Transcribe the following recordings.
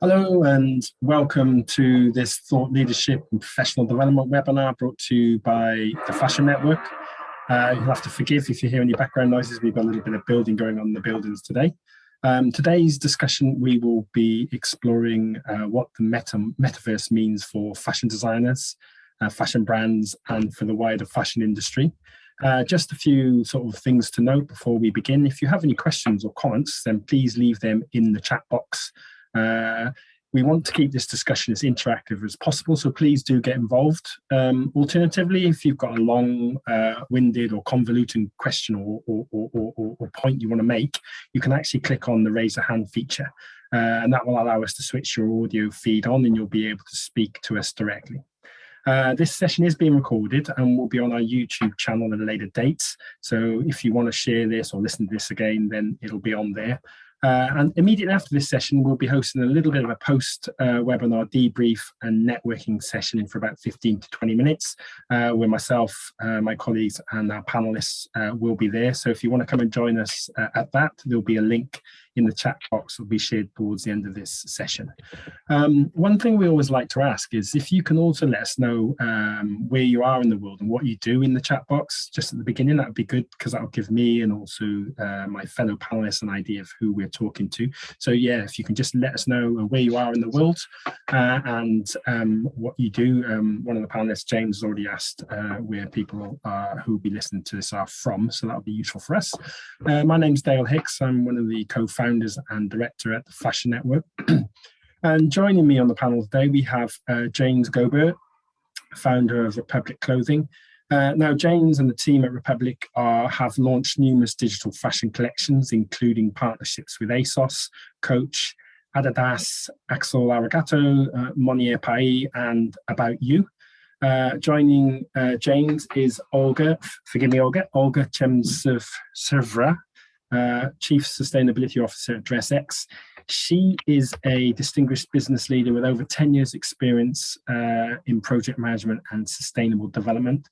Hello and welcome to this Thought Leadership and Professional Development webinar brought to you by the Fashion Network. You'll have to forgive if you hear any background noises. We've got a little bit of building going on in the buildings today. Today's discussion, we will be exploring what the Metaverse means for fashion designers, fashion brands, and for the wider fashion industry. Just a few sort of things to note before we begin. If you have any questions or comments, then please leave them in the chat box. We want to keep this discussion as interactive as possible, so please do get involved. Alternatively, if you've got a long-winded or convoluted question or point you want to make, you can actually click on the raise a hand feature, and that will allow us to switch your audio feed on and you'll be able to speak to us directly. This session is being recorded and will be on our YouTube channel at a later date. So if you want to share this or listen to this again, then it'll be on there. And immediately after this session, we'll be hosting a little bit of a post-webinar debrief and networking session for about 15 to 20 minutes, where myself, my colleagues and our panelists will be there. So if you want to come and join us at that, there'll be a link in the chat box that will be shared towards the end of this session. One thing we always like to ask is if you can also let us know where you are in the world and what you do in the chat box just at the beginning. That would be good because that will give me and also my fellow panelists an idea of who we're talking to. So yeah, if you can just let us know where you are in the world and what you do. One of the panelists, James, has already asked where people who will be listening to this are from, so that'll be useful for us. My name's Dale Hicks. I'm one of the co-founders and director at the Fashion Network. And joining me on the panel today, we have James Gaubert, founder of Republiqe Clothing. Now, James and the team at Republiqe have launched numerous digital fashion collections, including partnerships with ASOS, Coach, Adidas, Axel Arigato, Monier Pai, and About You. Joining James is Olga, forgive me, Olga Chemsevra, Chief Sustainability Officer at DRESSX. She is a distinguished business leader with over 10 years experience in project management and sustainable development.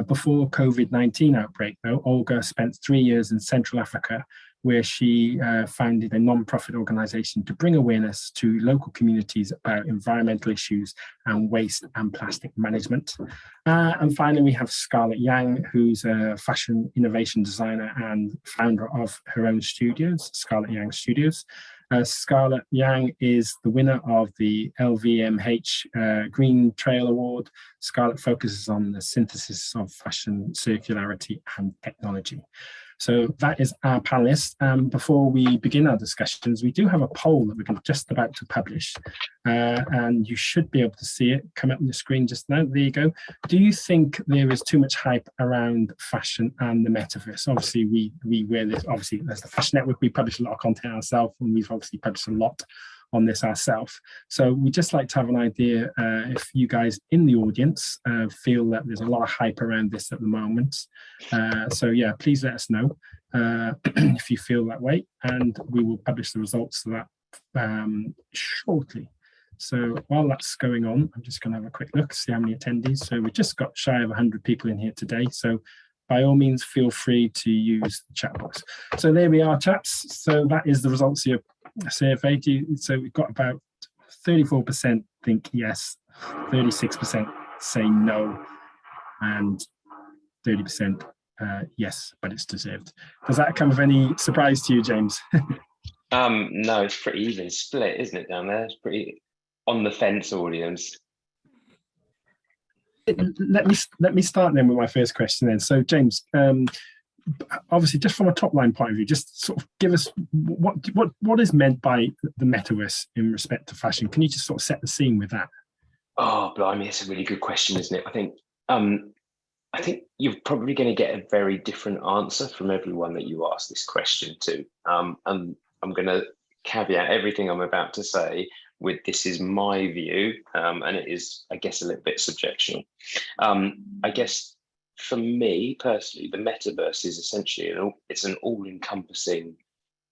Before COVID-19 outbreak, though, Olga spent 3 years in Central Africa, where she founded a non-profit organization to bring awareness to local communities about environmental issues and waste and plastic management. And finally, we have Scarlett Yang, who's a fashion innovation designer and founder of her own studios, Scarlett Yang Studios. Scarlett Yang is the winner of the LVMH Green Trail Award. Scarlett focuses on the synthesis of fashion, circularity and technology. So that is our panelists. Before we begin our discussions, we do have a poll that we're just about to publish, and you should be able to see it come up on the screen just now. There you go. Do you think there is too much hype around fashion and the metaverse? Obviously, we wear this. Obviously, as the Fashion Network, we publish a lot of content ourselves, and we've obviously published a lot on this ourselves. So we'd just like to have an idea if you guys in the audience feel that there's a lot of hype around this at the moment. So yeah, please let us know if you feel that way, and we will publish the results of that shortly. So while that's going on, I'm just going to have a quick look, see how many attendees. So we've just got shy of 100 people in here today. So by all means, feel free to use the chat box. So there we are, chaps. So that is the results of your survey. So we've got about 34% think yes, 36% say no, and 30% yes, but it's deserved. Does that come of any surprise to you, James? No, it's pretty even split, isn't it, down there? It's pretty on the fence audience. Let me start then with my first question then. So James, obviously just from a top line point of view, just sort of give us what is meant by the metaverse in respect to fashion. Can you just sort of set the scene with that? Oh, blimey, it's a really good question, isn't it? I think you're probably going to get a very different answer from everyone that you ask this question to. And I'm going to caveat everything I'm about to say with this is my view, and it is, I guess, a little bit subjectional. I guess for me personally, the metaverse is essentially it's an all-encompassing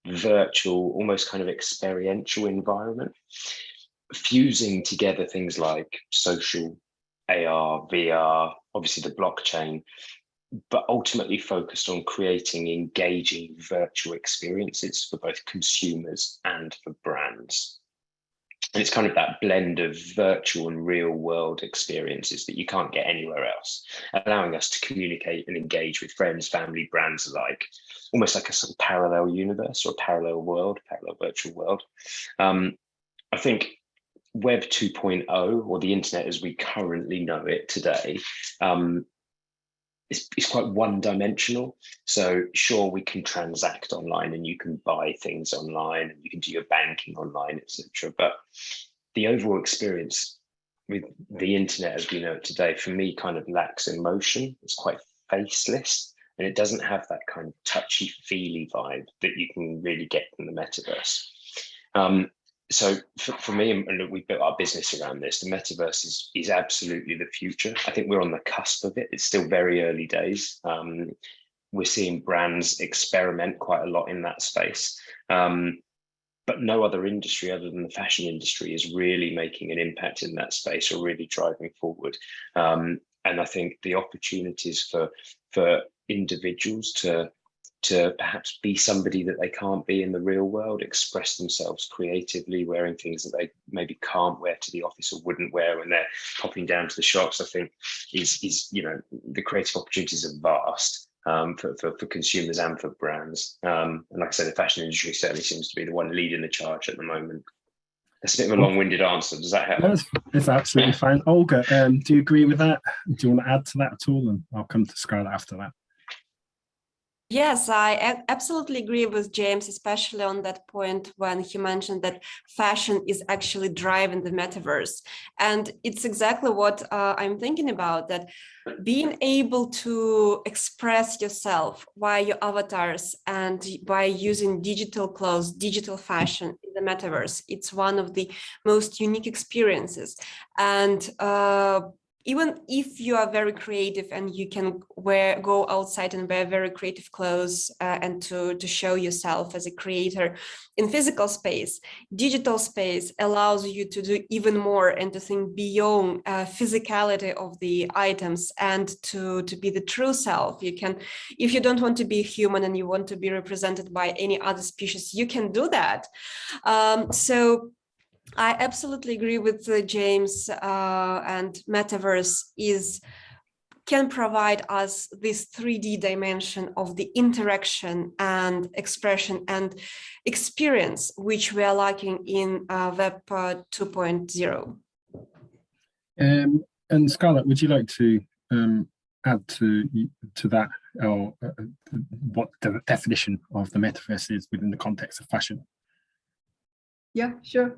virtual, almost kind of experiential environment, fusing together things like social, AR, VR, obviously the blockchain, but ultimately focused on creating engaging virtual experiences for both consumers and for brands. And it's kind of that blend of virtual and real world experiences that you can't get anywhere else, allowing us to communicate and engage with friends, family, brands alike, almost like a sort of parallel universe or a parallel world, parallel virtual world. I think Web 2.0, or the internet as we currently know it today, is quite one-dimensional. So sure, we can transact online and you can buy things online and you can do your banking online, etc. But the overall experience with the internet as we know it today, for me, kind of lacks emotion. It's quite faceless, and it doesn't have that kind of touchy-feely vibe that you can really get from the metaverse. So for me, and we built our business around this, the metaverse is absolutely the future. I think we're on the cusp of it. It's still very early days. We're seeing brands experiment quite a lot in that space. But no other industry other than the fashion industry is really making an impact in that space or really driving forward. And I think the opportunities for individuals to perhaps be somebody that they can't be in the real world, express themselves creatively, wearing things that they maybe can't wear to the office or wouldn't wear when they're popping down to the shops, I think is the creative opportunities are vast for consumers and for brands. And like I said, the fashion industry certainly seems to be the one leading the charge at the moment. That's a bit of a long-winded answer. Does that help? No, it's absolutely fine. Olga, do you agree with that? Do you want to add to that at all? And I'll come to Scarlett after that. Yes, I absolutely agree with James, especially on that point when he mentioned that fashion is actually driving the metaverse. And it's exactly what I'm thinking about, that being able to express yourself via your avatars and by using digital clothes, digital fashion in the metaverse, it's one of the most unique experiences. And even if you are very creative and you can go outside and wear very creative clothes and to show yourself as a creator in physical space, digital space allows you to do even more and to think beyond physicality of the items and to be the true self. You can, if you don't want to be human and you want to be represented by any other species, you can do that. So I absolutely agree with James, and metaverse can provide us this 3D dimension of the interaction and expression and experience which we are lacking in Web 2.0. And Scarlett, would you like to add to that, or what the definition of the metaverse is within the context of fashion? Yeah, sure.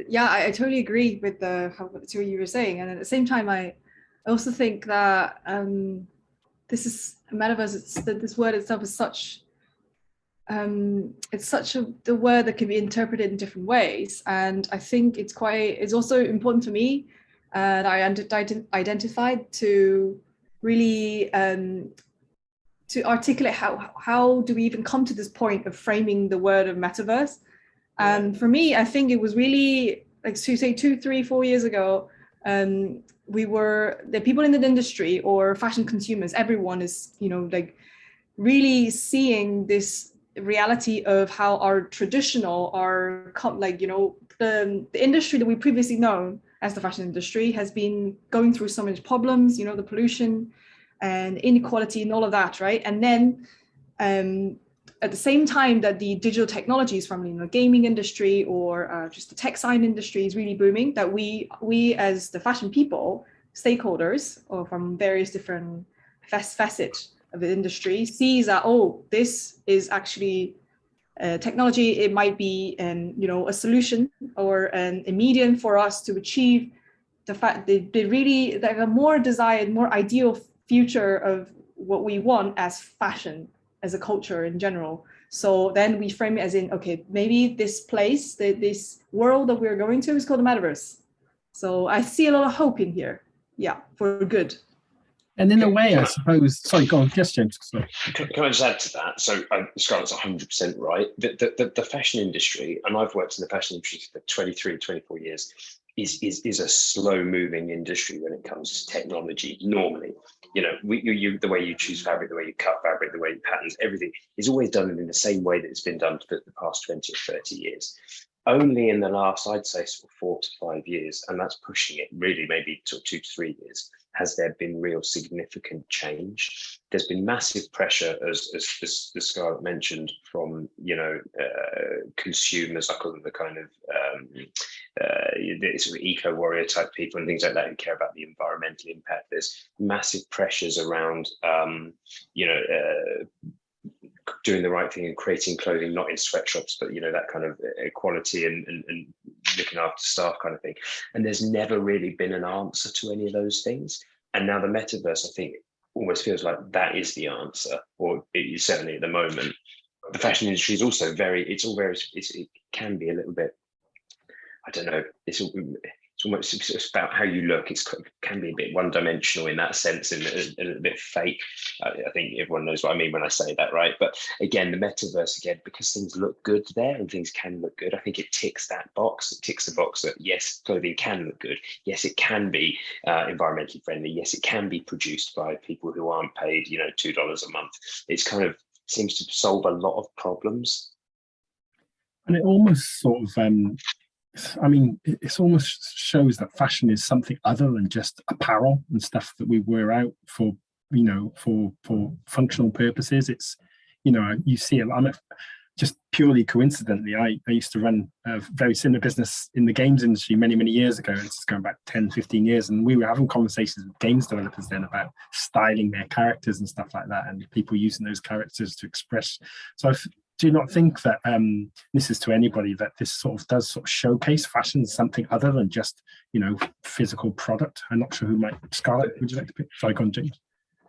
Yeah, I totally agree with what you were saying, and at the same time, I also think that this is metaverse. This word itself is such the word that can be interpreted in different ways, and I think it's also important for me that I identified to really to articulate how do we even come to this point of framing the word of metaverse. And for me, I think it was really, like, to say 2, 3, 4 years ago, the people in the industry or fashion consumers, everyone is, like, really seeing this reality of how our traditional, the industry that we previously known as the fashion industry has been going through so many problems, the pollution and inequality and all of that, right? And then, at the same time that the digital technologies from the gaming industry or just the tech sign industry is really booming, that we as the fashion people, stakeholders, or from various different facets of the industry, sees that, oh, this is actually technology. It might be a solution or a medium for us to achieve the fact that a more desired, more ideal future of what we want as fashion, as a culture in general. So then we frame it as in, okay, maybe this place, this world that we're going to is called the metaverse. So I see a lot of hope in here. Yeah, for good. And in a way, I suppose, sorry, go on, yes, James. Sorry. Can I just add to that? So Scarlett's 100% right. The fashion industry, and I've worked in the fashion industry for 23, 24 years, is a slow moving industry when it comes to technology. Normally, the way you choose fabric, the way you cut fabric, the way you patterns, everything is always done in the same way that it's been done for the past 20 or 30 years. only in the last, I'd say, sort of 4 to 5 years, and that's pushing it really, maybe sort of 2 to 3 years, has there been real significant change. There's been massive pressure, as Scarlett mentioned, from consumers. I call them the kind of sort of eco warrior type people and things like that who care about the environmental impact. There's massive pressures around doing the right thing and creating clothing, not in sweatshops, but that kind of equality and looking after staff kind of thing. And there's never really been an answer to any of those things. And now the metaverse, I think, almost feels like that is the answer, or it is certainly at the moment. The fashion industry is also it can be a little bit, I don't know, it's almost about how you look. It can be a bit one-dimensional in that sense, and a little bit fake. I think everyone knows what I mean when I say that, right? But again, the metaverse, again, because things look good there and things can look good, I think it ticks that box. It ticks the box that, yes, clothing can look good. Yes, it can be environmentally friendly. Yes, it can be produced by people who aren't paid, $2 a month. It's kind of seems to solve a lot of problems. And it almost sort of, it almost shows that fashion is something other than just apparel and stuff that we wear out for, for functional purposes. It's, you see a lot. Just purely coincidentally, I used to run a very similar business in the games industry many, many years ago. It's going back 10, 15 years. And we were having conversations with games developers then about styling their characters and stuff like that, and people using those characters to express. So do you not think that this is to anybody, that this sort of does sort of showcase fashion as something other than just, physical product? I'm not sure who might. Scarlett, would you like to pick? Sorry, go on, James.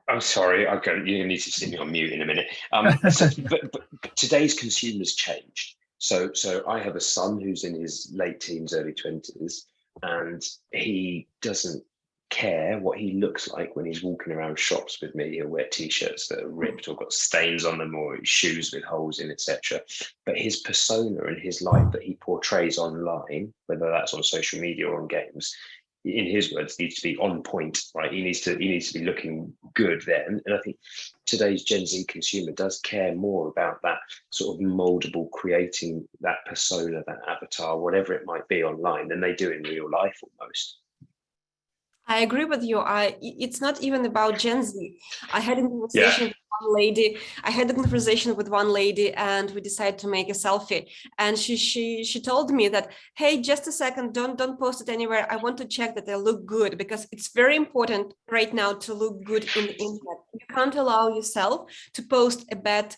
I'm sorry, you need to sit me on mute in a minute. But today's consumers changed. So I have a son who's in his late teens, early 20s, and he doesn't care what he looks like when he's walking around shops with me. He'll wear t-shirts that are ripped or got stains on them, or shoes with holes in, etc. But his persona and his life that he portrays online, whether that's on social media or on games, in his words, needs to be on point, right? He needs to be looking good there. And I think today's Gen Z consumer does care more about that sort of moldable, creating that persona, that avatar, whatever it might be online, than they do in real life almost. I agree with you. It's not even about Gen Z. I had a conversation with one lady. And we decided to make a selfie. And she told me that, hey, just a second, don't post it anywhere. I want to check that I look good, because it's very important right now to look good in the internet. You can't allow yourself to post a bad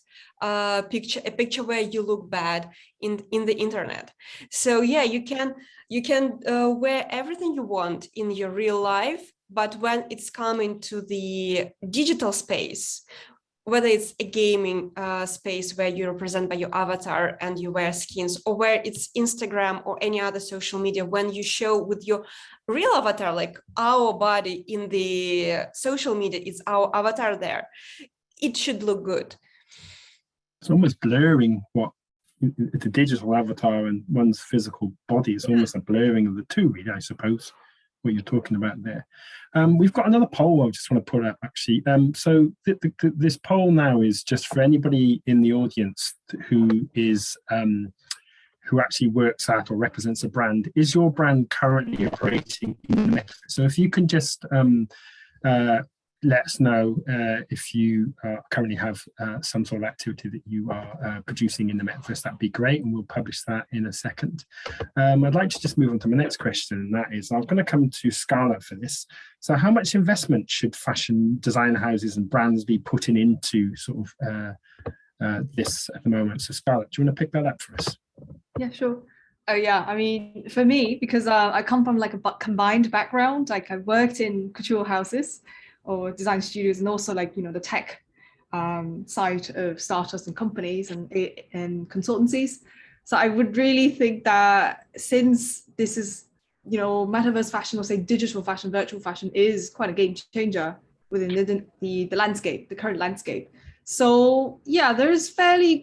picture where you look bad in the internet. So yeah, you can wear everything you want in your real life, but when it's coming to the digital space, whether it's a gaming space where you represent by your avatar and you wear skins, or where it's Instagram or any other social media, when you show with your real avatar, like our body in the social media, it's our avatar there, it should look good. It's almost blurring what the digital avatar and one's physical body. It's almost a blurring of the two, really, I suppose, what you're talking about there. We've got another poll I just want to put up, actually. So this poll now is just for anybody in the audience who is who actually works at or represents a brand. Is your brand currently operating in the Metaverse? So if you can just let us know if you currently have some sort of activity that you are producing in the Metaverse. That'd be great, and we'll publish that in a second. I'd like to just move on to my next question, and that is, I'm going to come to Scarlett for this. So how much investment should fashion design houses and brands be putting into sort of this at the moment? So Scarlett, do you want to pick that up for us? Yeah, sure. Oh yeah, I mean, for me, because I come from like a combined background, like I worked in couture houses or design studios, and also like, the tech side of startups and companies and consultancies. So I would really think that since this is, metaverse fashion, or say digital fashion, virtual fashion, is quite a game changer within the landscape, the current landscape. So yeah, there is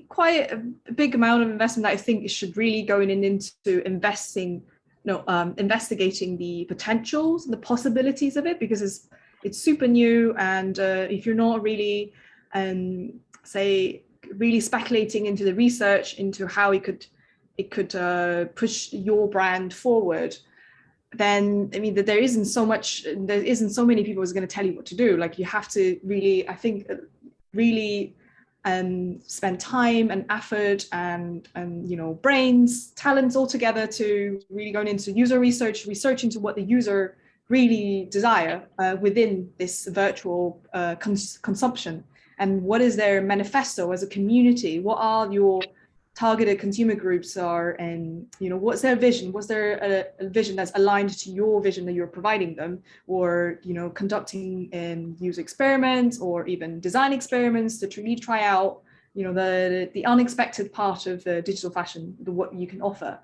quite a big amount of investment that I think should really go into investigating the potentials and the possibilities of it, because it's super new, and if you're not really, really speculating into the research into how it could it could push your brand forward, then I mean that there isn't so many people who's going to tell you what to do. Like, you have to really, I think, really spend time and effort and brains, talents all together to really go into user research into what the user really desire within this virtual consumption, and what is their manifesto as a community, what are your targeted consumer groups are, and what's their vision, what's their a vision that's aligned to your vision that you're providing them, or conducting user experiments or even design experiments to really try out the unexpected part of digital fashion, what you can offer,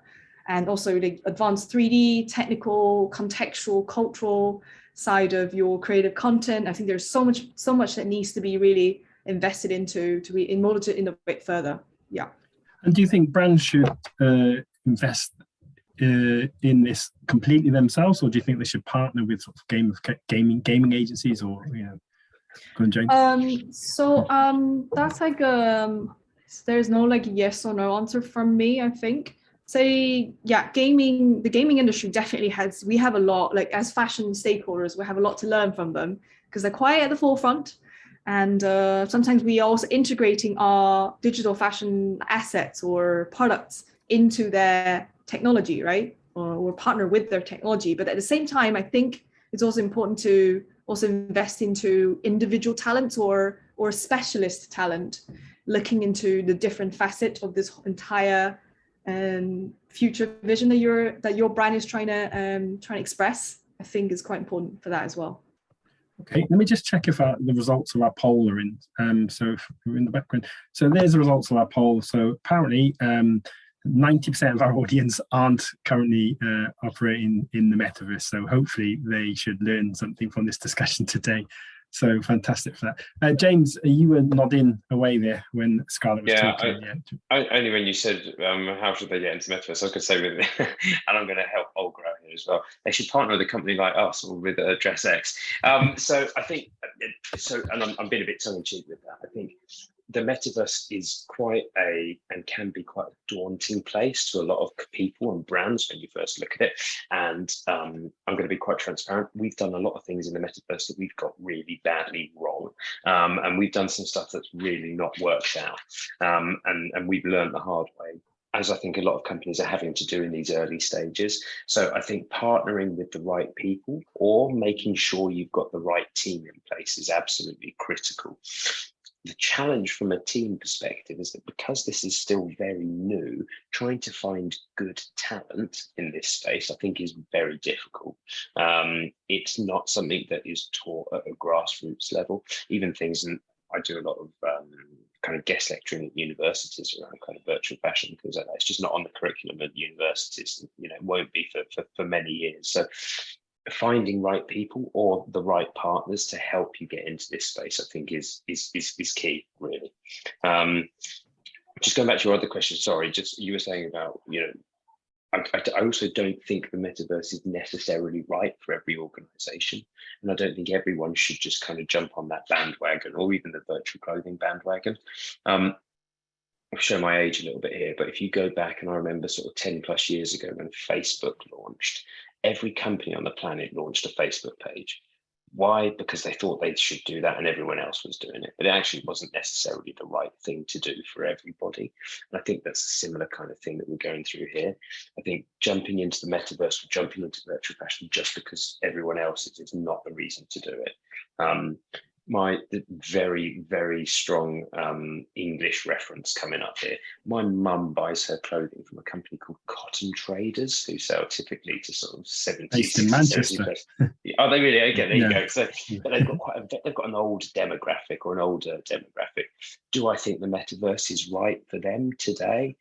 and also the advanced 3D, technical, contextual, cultural side of your creative content. I think there's so much that needs to be really invested into in order to innovate further. Yeah. And do you think brands should invest in this completely themselves, or do you think they should partner with sort of gaming agencies, or go on, James? That's like there's no like yes or no answer from me. I think the gaming industry definitely we have a lot, like as fashion stakeholders, we have a lot to learn from them because they're quite at the forefront. And sometimes we are also integrating our digital fashion assets or products into their technology, right? Or partner with their technology. But at the same time, I think it's also important to also invest into individual talent or specialist talent, looking into the different facets of this entire future vision that your brand is trying to express. I think is quite important for that as well. Okay, let me just check if the results of our poll are in. So if we're in the background. So there's the results of our poll. So apparently 90% of our audience aren't currently operating in the metaverse. So hopefully they should learn something from this discussion today. So fantastic for that. James, you were nodding away there when Scarlett was talking. Only when you said, how should they get into Metaverse? I was going to say, and I'm going to help Olga out here as well. They should partner with a company like us or with DRESSX. So I think, and I'm being a bit tongue-in-cheek with that. I think the metaverse is and can be quite a daunting place to a lot of people and brands when you first look at it. And I'm going to be quite transparent. We've done a lot of things in the metaverse that we've got really badly wrong. And we've done some stuff that's really not worked out. And we've learned the hard way, as I think a lot of companies are having to do in these early stages. So I think partnering with the right people or making sure you've got the right team in place is absolutely critical. The challenge from a team perspective is that because this is still very new, trying to find good talent in this space, I think, is very difficult. It's not something that is taught at a grassroots level. Even things, and I do a lot of kind of guest lecturing at universities around kind of virtual fashion, things like that. It's just not on the curriculum at universities. It won't be for many years. So finding right people or the right partners to help you get into this space, I think, is key, really. Just going back to your other question, sorry, just you were saying about, I also don't think the metaverse is necessarily right for every organization. And I don't think everyone should just kind of jump on that bandwagon, or even the virtual clothing bandwagon. I'll show my age a little bit here, but if you go back, and I remember sort of 10 plus years ago when Facebook launched, every company on the planet launched a Facebook page. Why? Because they thought they should do that and everyone else was doing it. But it actually wasn't necessarily the right thing to do for everybody. And I think that's a similar kind of thing that we're going through here. I think jumping into the metaverse or jumping into virtual fashion just because everyone else is not the reason to do it. The very, very strong English reference coming up here. My mum buys her clothing from a company called Cotton Traders, who sell typically to sort of 70s. Based in Manchester. Oh, they really? Okay, there you go. So, but they've got an old demographic or an older demographic. Do I think the metaverse is right for them today?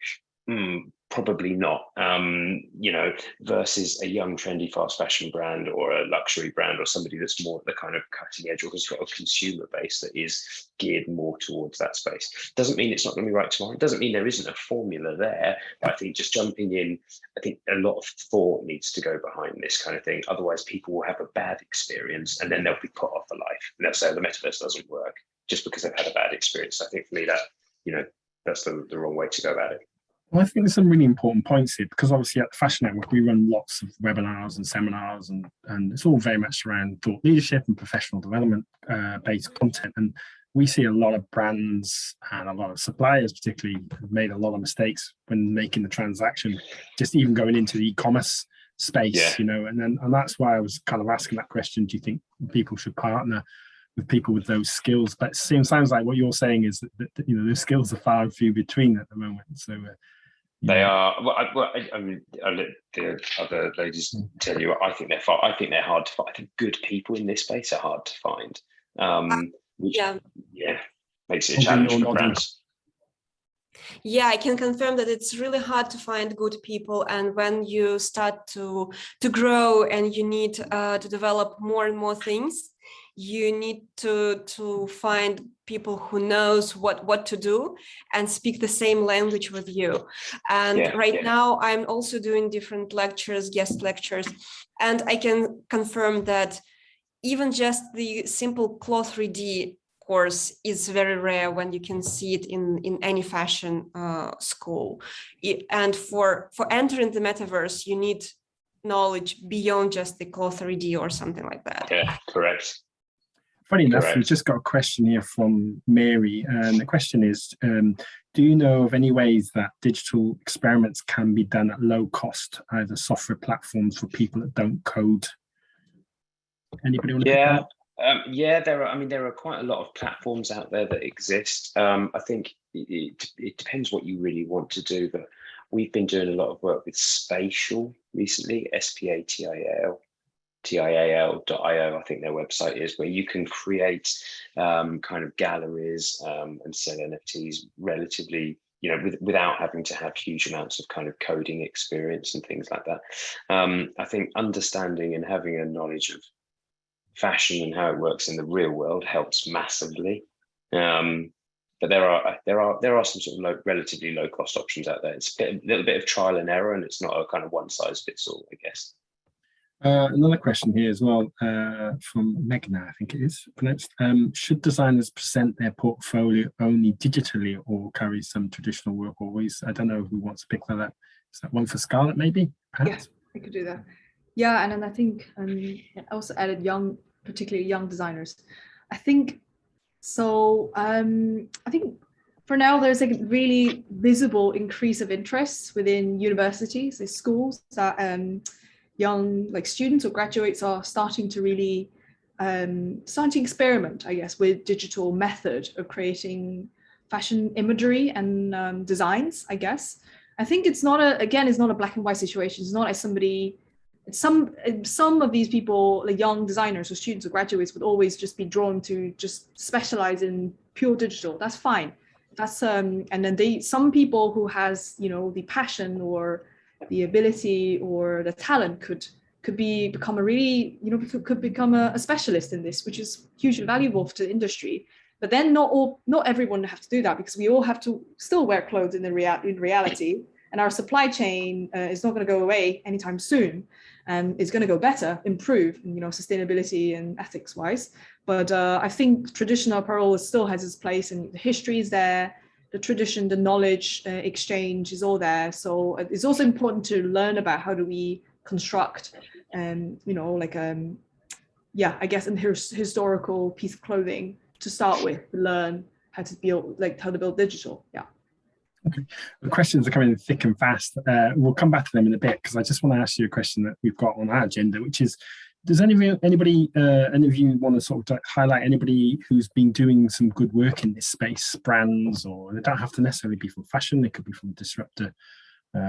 Probably not. Versus a young, trendy, fast fashion brand or a luxury brand or somebody that's more at the kind of cutting edge or has got a consumer base that is geared more towards that space. Doesn't mean it's not going to be right tomorrow. Doesn't mean there isn't a formula there. But I think just jumping in, I think a lot of thought needs to go behind this kind of thing. Otherwise, people will have a bad experience and then they'll be put off for life. And they'll say the metaverse doesn't work just because they've had a bad experience. I think for me that, that's the wrong way to go about it. Well, I think there's some really important points here, because obviously at the Fashion Network, we run lots of webinars and seminars, and it's all very much around thought leadership and professional development based content. And we see a lot of brands and a lot of suppliers particularly have made a lot of mistakes when making the transaction, just even going into the e-commerce space, and that's why I was kind of asking that question. Do you think people should partner with people with those skills? But it sounds like what you're saying is that those skills are far and few between at the moment. So they are. I mean, I'll let the other ladies tell you. I think they're hard to find. I think good people in this space are hard to find. Which makes it a challenge for brands. Yeah, I can confirm that it's really hard to find good people, and when you start to grow and you need to develop more and more things, you need to find people who knows what to do and speak the same language with you. And now I'm also doing different lectures, guest lectures, and I can confirm that even just the simple cloth 3D course is very rare when you can see it in any fashion school. And for entering the metaverse, you need knowledge beyond just the cloth 3D or something like that. Yeah, correct. Funny enough, we've just got a question here from Mary, and the question is, do you know of any ways that digital experiments can be done at low cost, either software platforms for people that don't code? Anybody want to pick that up? There are quite a lot of platforms out there that exist. I think it depends what you really want to do, but we've been doing a lot of work with Spatial recently, SPATIAL.io, I think their website is, where you can create kind of galleries and sell NFTs relatively, without having to have huge amounts of kind of coding experience and things like that. I think understanding and having a knowledge of fashion and how it works in the real world helps massively. But there are some sort of relatively low cost options out there. It's a little bit of trial and error, and it's not a kind of one size fits all, I guess. Another question here as well from Meghna, I think it is pronounced. Should designers present their portfolio only digitally or carry some traditional work always? I don't know who wants to pick that up. Is that one for Scarlett, maybe? Perhaps? Yeah, I could do that. Yeah, and then I think I also added particularly young designers. I think so. I think for now there's a really visible increase of interest within universities, schools that young students or graduates are starting to really starting to experiment, I guess, with digital method of creating fashion imagery and designs, I guess. I think it's not a black and white situation. It's not as somebody. Some of these people, like young designers or students or graduates, would always just be drawn to just specialize in pure digital. That's fine. That's and then some people who has the passion or the ability or the talent could become a really could become a specialist in this, which is hugely valuable to the industry. But then not everyone have to do that, because we all have to still wear clothes in reality, and our supply chain is not going to go away anytime soon. And it's going to go better, improve, sustainability and ethics wise. But I think traditional apparel still has its place, and the history is there, the tradition, the knowledge exchange is all there. So it's also important to learn about how do we construct, I guess, a historical piece of clothing to start with, to learn how to build digital. Yeah. Okay, the questions are coming in thick and fast. We'll come back to them in a bit, because I just want to ask you a question that we've got on our agenda, which is, does any of you want to sort of highlight anybody who's been doing some good work in this space, brands, or they don't have to necessarily be from fashion, they could be from disruptor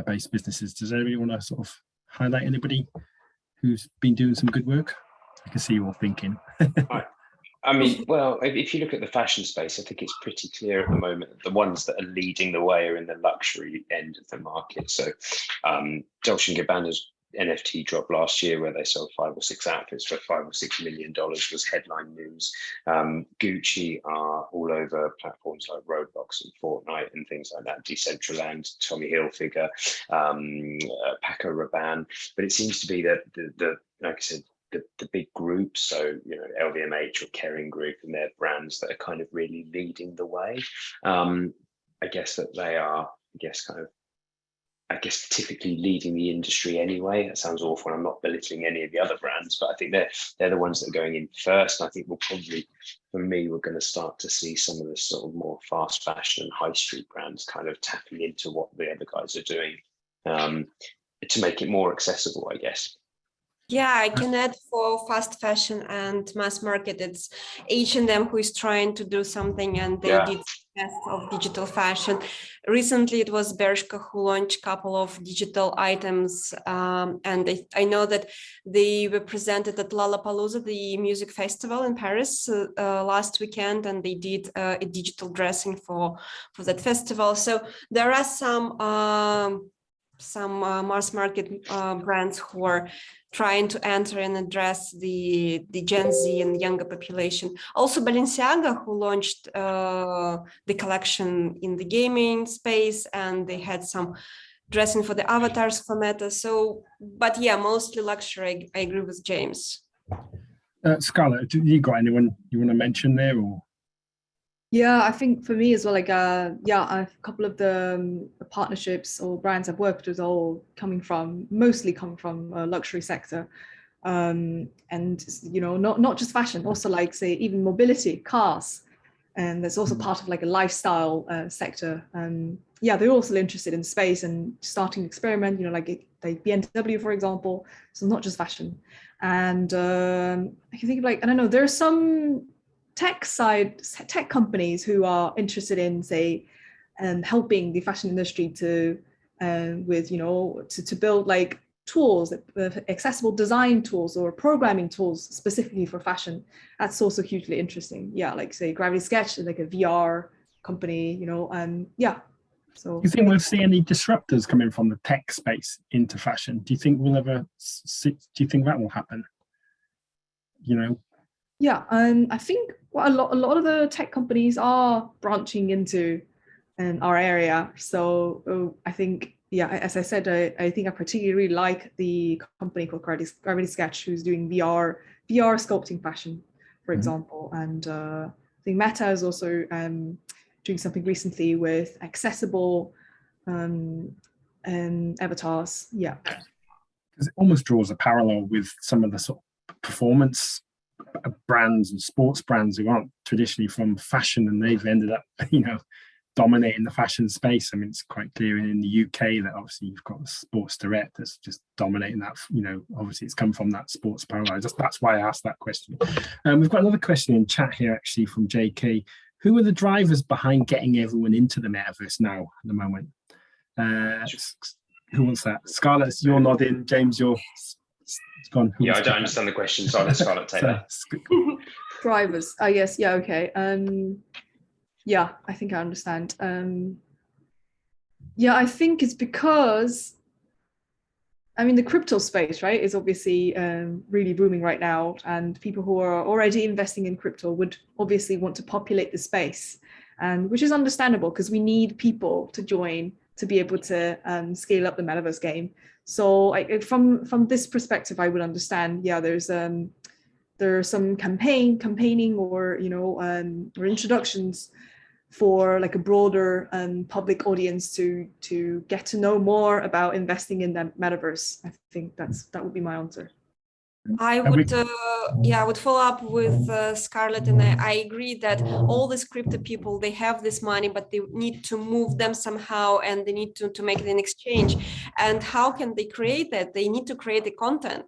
based businesses. Does anybody want to sort of highlight anybody who's been doing some good work? I can see you all thinking. I mean, well, if you look at the fashion space, I think it's pretty clear at the moment that the ones that are leading the way are in the luxury end of the market. So Dolce & Gabbana's NFT drop last year, where they sold 5 or 6 outfits for $5 or $6 million, was headline news. Gucci are all over platforms like Roblox and Fortnite and things like that, Decentraland, Tommy Hilfiger, Paco Rabanne. But it seems to be that the like I said, the big groups, so LVMH or Kering Group and their brands, that are kind of really leading the way. I guess that they are, kind of I guess, typically leading the industry anyway. That sounds awful. I'm not belittling any of the other brands, but I think they're the ones that are going in first. And I think we'll probably, for me, we're going to start to see some of the sort of more fast fashion and high street brands kind of tapping into what the other guys are doing to make it more accessible, I guess. Yeah, I can add for fast fashion and mass market, it's H&M who is trying to do something, and they did test of digital fashion. Recently, it was Bershka who launched a couple of digital items, and I know that they were presented at Lollapalooza, the music festival in Paris last weekend, and they did a digital dressing for that festival. So there are some mass market brands who are trying to enter and address the Gen Z and younger population. Also Balenciaga, who launched the collection in the gaming space, and they had some dressing for the avatars for Meta. So, but yeah, mostly luxury. I agree with James. Scarlett, you got anyone you want to mention there, or? Yeah, I think for me as well, like, a couple of the partnerships or brands I've worked with all mostly coming from luxury sector. And, you know, not just fashion, also like, say, even mobility, cars. And there's also part of like a lifestyle sector. Yeah, they're also interested in space and starting to experiment, you know, like BMW, for example. So not just fashion. And I can think of like, I don't know, there's some tech companies who are interested in, say, helping the fashion industry to with, you know, to build like tools, accessible design tools or programming tools specifically for fashion. That's also hugely interesting. Yeah, like say DRESSX, like a VR company, you know, yeah. So do you think we'll see any disruptors coming from the tech space into fashion? Do you think we'll ever see, do you think that will happen? You know? Yeah, I think a lot of the tech companies are branching into our area. So I think, yeah, as I said, I think I particularly really like the company called DRESSX, who's doing VR sculpting fashion, for example. And I think Meta is also doing something recently with accessible avatars. Yeah, because it almost draws a parallel with some of the sort of performance brands and sports brands who aren't traditionally from fashion, and they've ended up, you know, dominating the fashion space. I mean, it's quite clear in the UK that obviously you've got the Sports Direct that's just dominating that. You know, obviously it's come from that sports parallel. That's why I asked that question. We've got another question in chat here actually from JK. Who are the drivers behind getting everyone into the metaverse now at the moment? Who wants that? Scarlett, you're nodding. James, you're gone. Yeah, I don't understand the question, so I'll let Scarlett take that. Drivers, I guess. Yeah, okay. Yeah, I think I understand. Yeah, I think it's because, I mean, the crypto space, right, is obviously really booming right now, and people who are already investing in crypto would obviously want to populate the space, and which is understandable because we need people to join to be able to scale up the metaverse game. So from this perspective, I would understand. Yeah, there's some campaigning or, you know, or introductions for like a broader public audience to get to know more about investing in the metaverse. I think that would be my answer. I would, I would follow up with Scarlett, and I agree that all these crypto people, they have this money, but they need to move them somehow, and they need to make it an exchange. And how can they create that? They need to create the content,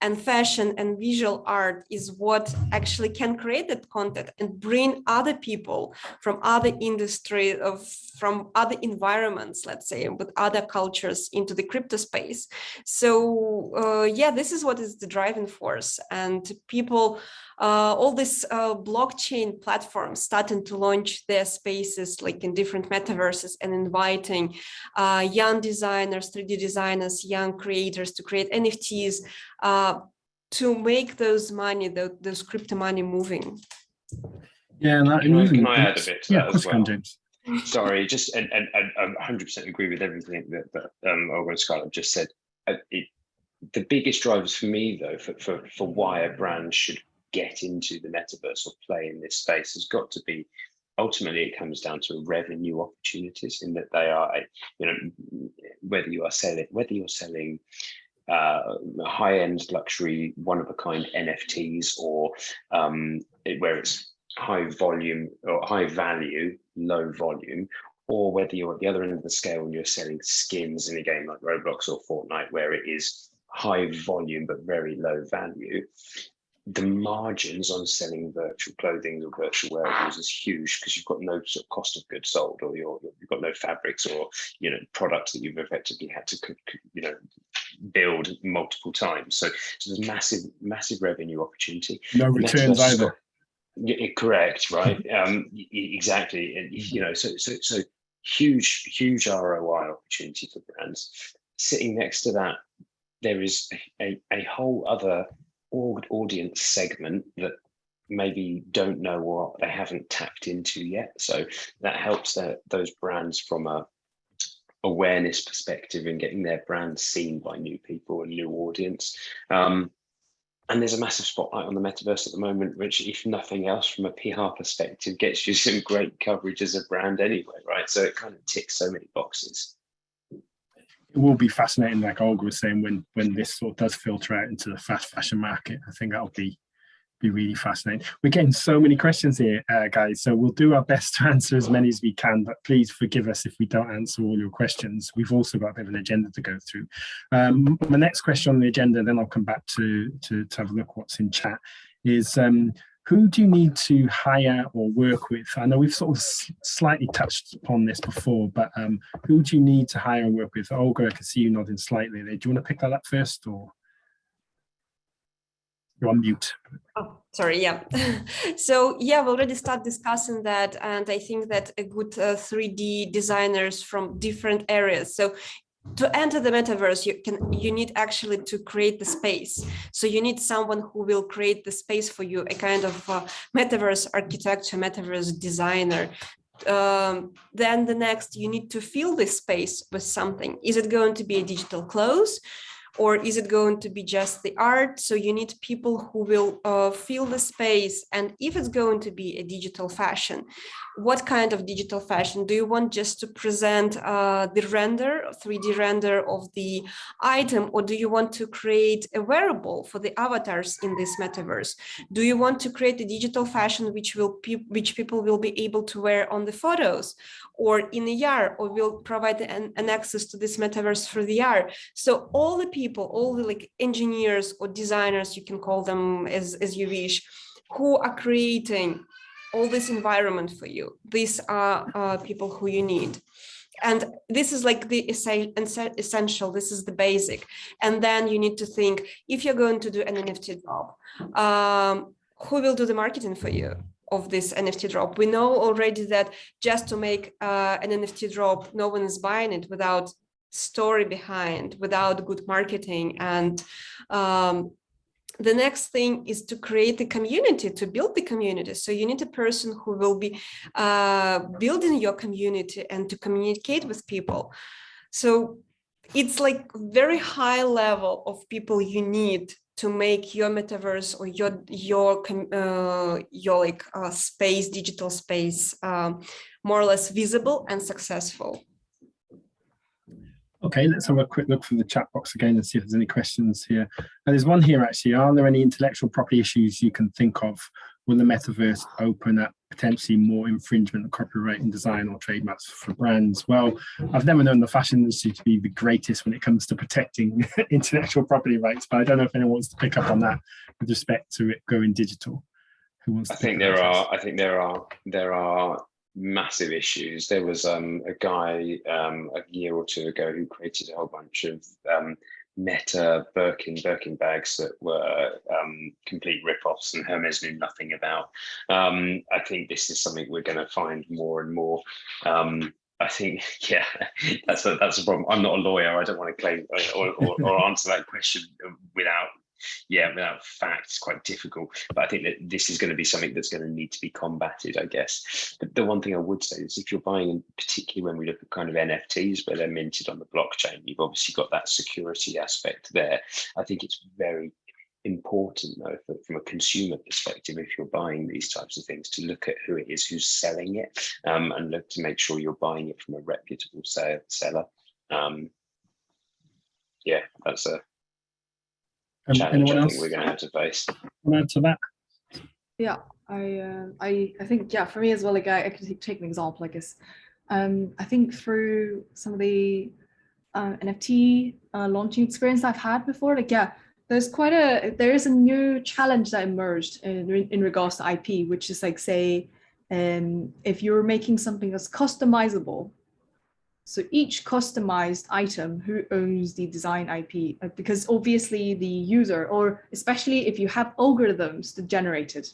and fashion and visual art is what actually can create that content and bring other people from other industry, from other environments, let's say, with other cultures into the crypto space. So yeah, this is what is the driving force. And people, all these blockchain platforms starting to launch their spaces like in different metaverses and inviting young designers, 3D designers, young creators to create NFTs to make those crypto money moving. Yeah, and can I add a bit to that as well? James. Sorry, just and I 100% agree with everything that Olga and Scarlett just said. The biggest drivers for me, though, for why a brand should get into the metaverse or play in this space has got to be ultimately it comes down to revenue opportunities, in that they are, you know, whether you're selling high-end luxury, one-of-a-kind NFTs, or where it's high volume or high value, low volume, or whether you're at the other end of the scale and you're selling skins in a game like Roblox or Fortnite, where it is high volume but very low value. The margins on selling virtual clothing or virtual wearables is huge, because you've got no sort of cost of goods sold, or you've got no fabrics or, you know, products that you've effectively had to, you know, build multiple times. So there's massive revenue opportunity. No returns either. Correct, right? Exactly, and you know, so huge ROI opportunity for brands. Sitting next to that, there is a whole other audience segment that maybe don't know what they haven't tapped into yet. So that helps those brands from a awareness perspective and getting their brand seen by new people and new audience. And there's a massive spotlight on the metaverse at the moment, which, if nothing else, from a PR perspective, gets you some great coverage as a brand anyway, right? So it kind of ticks so many boxes. It will be fascinating, like Olga was saying, when this sort of does filter out into the fast fashion market. I think that'll be really fascinating. We're getting so many questions here, guys, so we'll do our best to answer as many as we can, but please forgive us if we don't answer all your questions. We've also got a bit of an agenda to go through. My next question on the agenda, then I'll come back to have a look what's in chat, is who do you need to hire or work with? I know we've sort of slightly touched upon this before, but who do you need to hire and work with? Olga, I can see you nodding slightly there. Do you want to pick that up first, or you're on mute? Oh, sorry, yeah. So yeah, we already started discussing that, and I think that a good 3D designers from different areas. So to enter the metaverse, you need actually to create the space. So you need someone who will create the space for you, a kind of metaverse architecture, metaverse designer. Then the next, you need to fill this space with something. Is it going to be a digital clothes, or is it going to be just the art? So you need people who will fill the space. And if it's going to be a digital fashion, what kind of digital fashion? Do you want just to present the render, 3D render of the item, or do you want to create a wearable for the avatars in this metaverse? Do you want to create a digital fashion which people will be able to wear on the photos or in AR, or will provide an access to this metaverse through VR? So all the people, all the like engineers or designers, you can call them as you wish, who are creating all this environment for you, these are people who you need. And this is like the essential, this is the basic. And then you need to think, if you're going to do an NFT drop, who will do the marketing for you of this NFT drop? We know already that just to make an NFT drop, no one is buying it without story behind, without good marketing. And the next thing is to create a community, to build the community. So you need a person who will be building your community and to communicate with people. So it's like very high level of people you need to make your metaverse or your like space, digital space, more or less visible and successful. Okay, let's have a quick look through the chat box again and see if there's any questions here. And there's one here actually. Are there any intellectual property issues you can think of? Will the metaverse open up potentially more infringement of copyright and design or trademarks for brands? Well, I've never known the fashion industry to be the greatest when it comes to protecting intellectual property rights, but I don't know if anyone wants to pick up on that with respect to it going digital. Who wants to? I think there are massive issues. There was a guy a year or two ago who created a whole bunch of Meta Birkin bags that were complete rip-offs and Hermes knew nothing about. I think this is something we're going to find more and more. I think, yeah, that's a problem. I'm not a lawyer. I don't want to claim or answer that question without facts. It's quite difficult, but I think that this is going to be something that's going to need to be combated, I guess. But the one thing I would say is if you're buying, particularly when we look at kind of NFTs where they're minted on the blockchain, you've obviously got that security aspect there. I think it's very important though, from a consumer perspective, if you're buying these types of things, to look at who it is who's selling it, and look to make sure you're buying it from a reputable seller. Yeah, that's a challenge I think we're going to have to face. Add to that? Yeah, I think, yeah, for me as well, like I could take an example, I guess. I think through some of the NFT launching experience I've had before, like, yeah, there is a new challenge that emerged in regards to IP, which is like, say, if you're making something that's customizable, so each customized item, who owns the design IP? Because obviously the user, or especially if you have algorithms to generate it.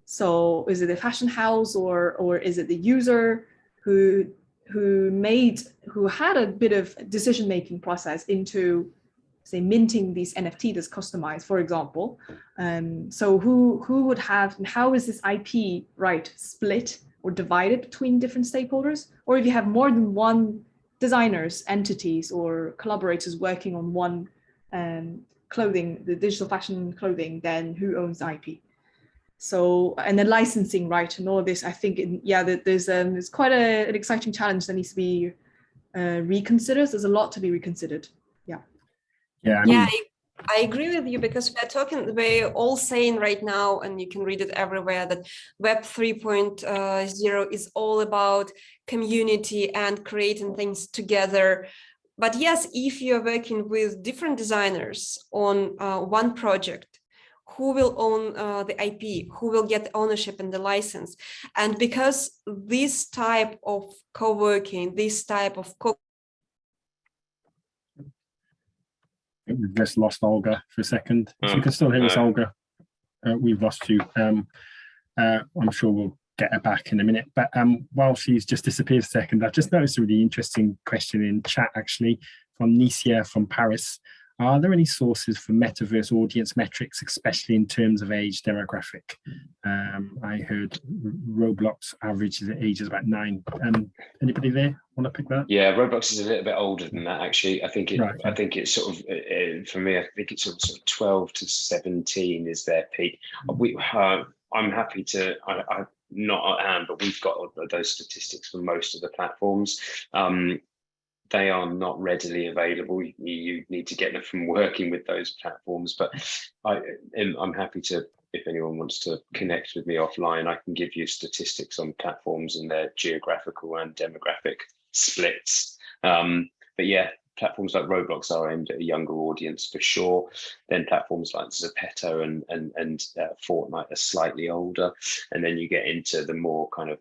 So is it a fashion house, or is it the user who had a bit of decision-making process into, say, minting these NFT that's customized, for example. So who would have, and how is this IP right split or divided between different stakeholders? Or if you have more than one designers, entities, or collaborators working on one clothing, the digital fashion clothing, then who owns the IP? So, and then licensing, right, and all of this, I think, there's quite an exciting challenge that needs to be reconsidered. There's a lot to be reconsidered. Yeah, I agree with you, because we're all saying right now, and you can read it everywhere, that Web 3.0 is all about community and creating things together. But yes, if you're working with different designers on one project, who will own the IP, who will get ownership and the license? And because this type of co-working, this type of we've just lost Olga for a second. If you can still hear us, Olga, we've lost you. I'm sure we'll get her back in a minute. But while she's just disappeared a second, I've just noticed a really interesting question in chat, actually, from Nicia from Paris. Are there any sources for metaverse audience metrics, especially in terms of age demographic? I heard Roblox average age is about 9. Anybody there want to pick that? Yeah, Roblox is a little bit older than that, actually. I think Right, okay. I think it's sort of for me, I think it's sort of 12 to 17 is their peak. I'm happy to. I'm not at hand, but we've got those statistics for most of the platforms. They are not readily available. You need to get them from working with those platforms. But I'm happy to, if anyone wants to connect with me offline, I can give you statistics on platforms and their geographical and demographic splits. But yeah, platforms like Roblox are aimed at a younger audience for sure. Then platforms like Zepeto and Fortnite are slightly older. And then you get into the more kind of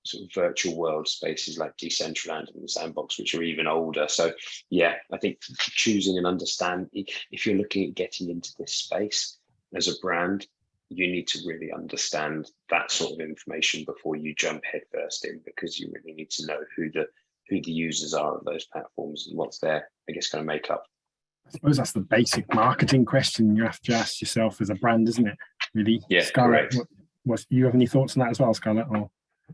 sort of virtual world spaces like Decentraland and the Sandbox, which are even older. So yeah, I think choosing and understand, if you're looking at getting into this space as a brand, you need to really understand that sort of information before you jump headfirst in, because you really need to know who the users are of those platforms and what's their, I guess, kind of makeup. I suppose that's the basic marketing question you have to ask yourself as a brand, isn't it? Really? Yeah, Scarlett, what you have any thoughts on that as well, Scarlett? Or?